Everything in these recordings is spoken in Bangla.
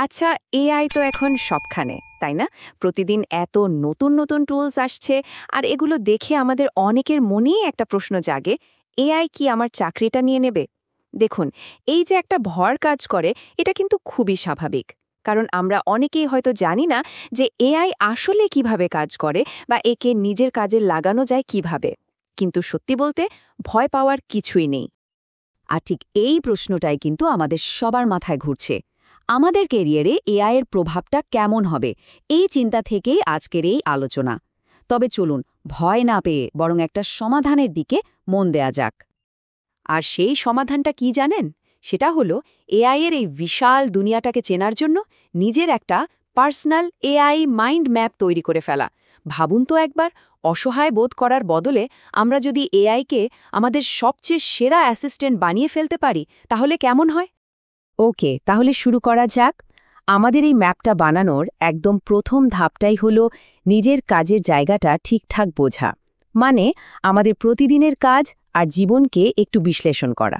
আচ্ছা, এআই তো এখন সবখানে, তাই না? প্রতিদিন এত নতুন নতুন টুলস আসছে, আর এগুলো দেখে আমাদের অনেকের মনেই একটা প্রশ্ন জাগে, এআই কি আমার চাকরিটা নিয়ে নেবে? দেখুন, এই যে একটা ভর কাজ করে, এটা কিন্তু খুবই স্বাভাবিক। কারণ আমরা অনেকেই হয়তো জানি না যে এআই আসলে কিভাবে কাজ করে বা একে নিজের কাজে লাগানো যায় কিভাবে। কিন্তু সত্যি বলতে ভয় পাওয়ার কিছুই নেই। আর ঠিক এই প্রশ্নটাই কিন্তু আমাদের সবার মাথায় ঘুরছে। আমাদের কেরিয়ারে এআই এর প্রভাবটা কেমন হবে, এই চিন্তা থেকেই আজকের এই আলোচনা। তবে চলুন, ভয় না পেয়ে বরং একটা সমাধানের দিকে মন দেয়া যাক। আর সেই সমাধানটা কি জানেন? সেটা হলো এআই এর এই বিশাল দুনিয়াটাকে চেনার জন্য নিজের একটা পার্সোনাল এআই মাইন্ড ম্যাপ তৈরি করে ফেলা। ভাবুন তো একবার, অসহায় বোধ করার বদলে আমরা যদি এআইকে আমাদের সবচেয়ে সেরা অ্যাসিস্ট্যান্ট বানিয়ে ফেলতে পারি, তাহলে কেমন হয়? ওকে, তাহলে শুরু করা যাক। আমাদের এই ম্যাপটা বানানোর একদম প্রথম ধাপটাই হলো নিজের কাজের জায়গাটা ঠিকঠাক বোঝা। মানে আমাদের প্রতিদিনের কাজ আর জীবনকে একটু বিশ্লেষণ করা।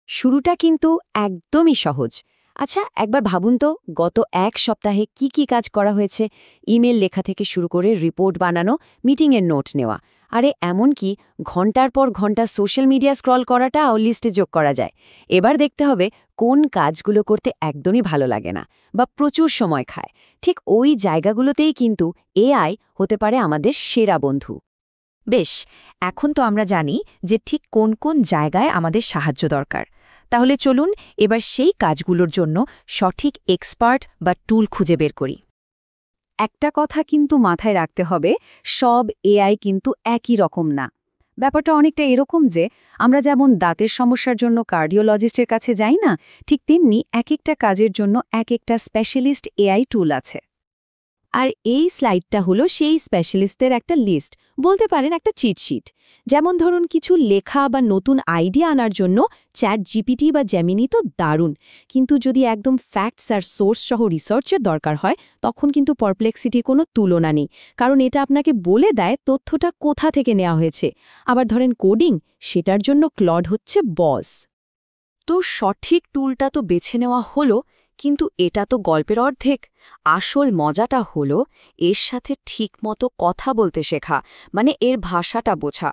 শুরুটা কিন্তু একদমই সহজ। আচ্ছা, একবার ভাবুন তো, গত এক সপ্তাহে কি কি কাজ করা হয়েছে। ইমেল লেখা থেকে শুরু করে রিপোর্ট বানানো, মিটিংয়ের নোট নেওয়া, আরে এমনকি ঘন্টার পর ঘন্টা সোশ্যাল মিডিয়া স্ক্রল করাটাও লিস্টে যোগ করা যায়। এবার দেখতে হবে কোন কাজগুলো করতে একদমই ভালো লাগে না বা প্রচুর সময় খায়। ঠিক ওই জায়গাগুলোতেই কিন্তু এআই হতে পারে আমাদের সেরা বন্ধু। বেশ, এখন তো আমরা জানি যে ঠিক কোন কোন জায়গায় আমাদের সাহায্য দরকার। তাহলে চলুন এবার সেই কাজগুলোর জন্য সঠিক এক্সপার্ট বা টুল খুঁজে বের করি। একটা কথা কিন্তু মাথায় রাখতে হবে, সব এআই কিন্তু একই রকম না। ব্যাপারটা অনেকটা এরকম যে আমরা যেমন দাঁতের সমস্যার জন্য কার্ডিওলজিস্টের কাছে যাই না, ঠিক তেমনি এক একটা কাজের জন্য এক একটা স্পেশালিস্ট এআই টুল আছে। আর এই স্লাইডটা হলো সেই স্পেশালিস্টদের একটা লিস্ট, বলতে পারেন একটা চিটশিট। যেমন ধরুন, কিছু লেখা বা নতুন আইডিয়া আনার জন্য চ্যাট জিপিটি বা জেমিনি তো দারুণ, কিন্তু যদি একদম ফ্যাক্টস আর সোর্স সহ রিসার্চের দরকার হয়, তখন কিন্তু পারপ্লেক্সিটির কোনো তুলনা নেই। কারণ এটা আপনাকে বলে দেয় তথ্যটা কোথা থেকে নেওয়া হয়েছে। আবার ধরেন কোডিং, সেটার জন্য ক্লড হচ্ছে বস। তো সঠিক টুলটা তো বেছে নেওয়া হলো, কিন্তু এটা তো গল্পের অর্ধেক। আসল মজাটা হলো এর সাথে ঠিকমতো কথা বলতে শেখা, মানে এর ভাষাটা বোঝা।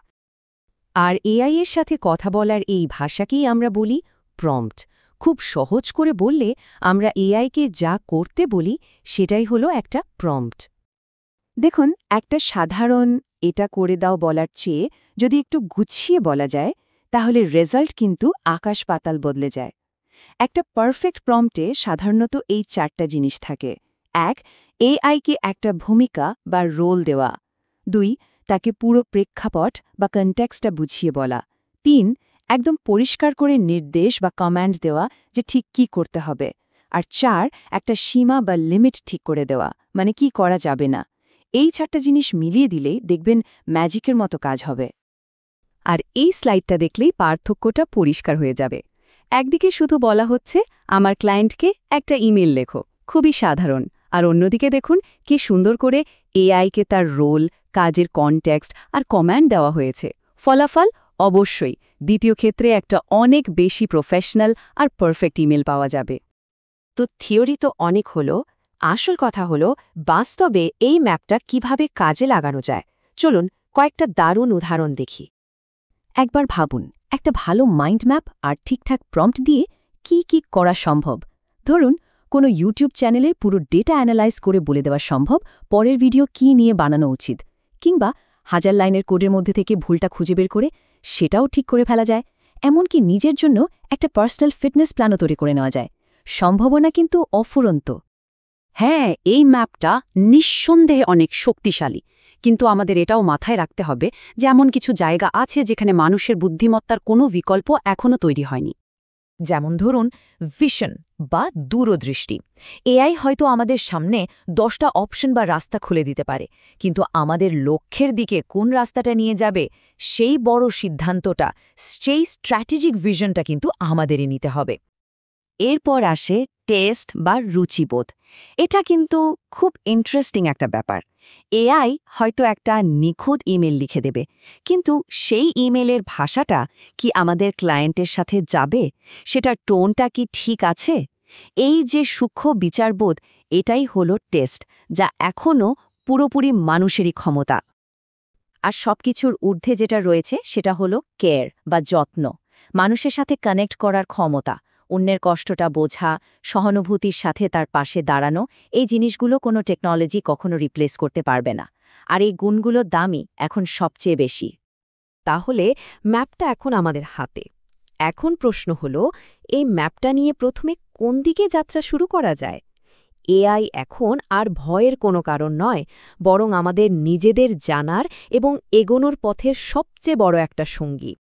আর এআই এর সাথে কথা বলার এই ভাষাকেই আমরা বলি প্রম্পট। খুব সহজ করে বললে, আমরা এআইকে যা করতে বলি সেটাই হলো একটা প্রম্পট। দেখুন, একটা সাধারণ এটা করে দাও বলার চেয়ে যদি একটু গুছিয়ে বলা যায়, তাহলে রেজাল্ট কিন্তু আকাশ পাতাল বদলে যায়। একটা পারফেক্ট প্রম্পটে সাধারণত এই 4টা জিনিস থাকে। 1. এআইকে একটা ভূমিকা বা রোল দেওয়া। 2. তাকে পুরো প্রেক্ষাপট বা কনটেক্সটটা বুঝিয়ে বলা। 3. একদম পরিষ্কার করে নির্দেশ বা কমান্ড দেওয়া যে ঠিক কি করতে হবে। আর 4. একটা সীমা বা লিমিট ঠিক করে দেওয়া, মানে কি করা যাবে না। এই 4টা জিনিস মিলিয়ে দিলেই দেখবেন ম্যাজিকের মতো কাজ হবে। আর এই স্লাইডটা দেখলেই পার্থক্যটা পরিষ্কার হয়ে যাবে। একদিকে শুধু বলা হচ্ছে আমার ক্লায়েন্টকে একটা ইমেল লেখো, খুবই সাধারণ। আর অন্যদিকে দেখুন কি সুন্দর করে এআইকে তার রোল, কাজের কনটেক্সট আর কমান্ড দেওয়া হয়েছে। ফলাফল অবশ্যই দ্বিতীয় ক্ষেত্রে একটা অনেক বেশি প্রফেশনাল আর পারফেক্ট ইমেল পাওয়া যাবে। তো থিওরি তো অনেক হলো, আসল কথা হলো বাস্তবে এই ম্যাপটা কিভাবে কাজে লাগানো যায়। চলুন কয়েকটা দারুণ উদাহরণ দেখি। একবার ভাবুন, একটা ভালো মাইন্ড ম্যাপ আর ঠিকঠাক প্রম্পট দিয়ে কি কি করা সম্ভব। ধরুন, কোনো ইউটিউব চ্যানেলের পুরো ডেটা অ্যানালাইজ করে বলে দেওয়া সম্ভব পরের ভিডিও কি নিয়ে বানানো উচিত, কিংবা 1000 লাইনের কোডের মধ্যে থেকে ভুলটা খুঁজে বের করে সেটাও ঠিক করে ফেলা যায়। এমনকি নিজের জন্য একটা পার্সোনাল ফিটনেস প্ল্যানও তৈরি করে নেওয়া যায়। সম্ভাবনা কিন্তু অফুরন্ত। হ্যাঁ, এই ম্যাপটা নিঃসন্দেহে অনেক শক্তিশালী, কিন্তু আমাদের এটাও মাথায় রাখতে হবে যে এমন কিছু জায়গা আছে যেখানে মানুষের বুদ্ধিমত্তার কোনো বিকল্প এখনও তৈরি হয়নি। যেমন ধরুন ভিশন বা দূরদৃষ্টি। এআই হয়তো আমাদের সামনে 10টা অপশন বা রাস্তা খুলে দিতে পারে, কিন্তু আমাদের লক্ষ্যের দিকে কোন রাস্তাটা নিয়ে যাবে সেই বড় সিদ্ধান্তটা, সেই স্ট্র্যাটেজিক ভিশনটা কিন্তু আমাদেরই নিতে হবে। এরপর আসে টেস্ট বা রুচিবোধ। এটা কিন্তু খুব ইন্টারেস্টিং একটা ব্যাপার। এআই হয়তো একটা নিখুঁত ইমেল লিখে দেবে, কিন্তু সেই ইমেলের ভাষাটা কি আমাদের ক্লায়েন্টের সাথে যাবে? সেটার টোনটা কি ঠিক আছে? এই যে সূক্ষ্ম বিচারবোধ, এটাই হলো টেস্ট, যা এখনও পুরোপুরি মানুষেরই ক্ষমতা। আর সবকিছুর ঊর্ধ্বে যেটা রয়েছে সেটা হলো কেয়ার বা যত্ন, মানুষের সাথে কানেক্ট করার ক্ষমতা, অন্যের কষ্টটা বোঝা, সহানুভূতির সাথে তার পাশে দাঁড়ানো। এই জিনিসগুলো কোনো টেকনোলজি কখনো রিপ্লেস করতে পারবে না। আর এই গুণগুলোর দামই এখন সবচেয়ে বেশি। তাহলে ম্যাপটা এখন আমাদের হাতে। এখন প্রশ্ন হলো, এই ম্যাপটা নিয়ে প্রথমে কোন দিকে যাত্রা শুরু করা যায়? এআই এখন আর ভয়ের কোনো কারণ নয়, বরং আমাদের নিজেদের জানার এবং এগোনোর পথের সবচেয়ে বড় একটা সঙ্গী।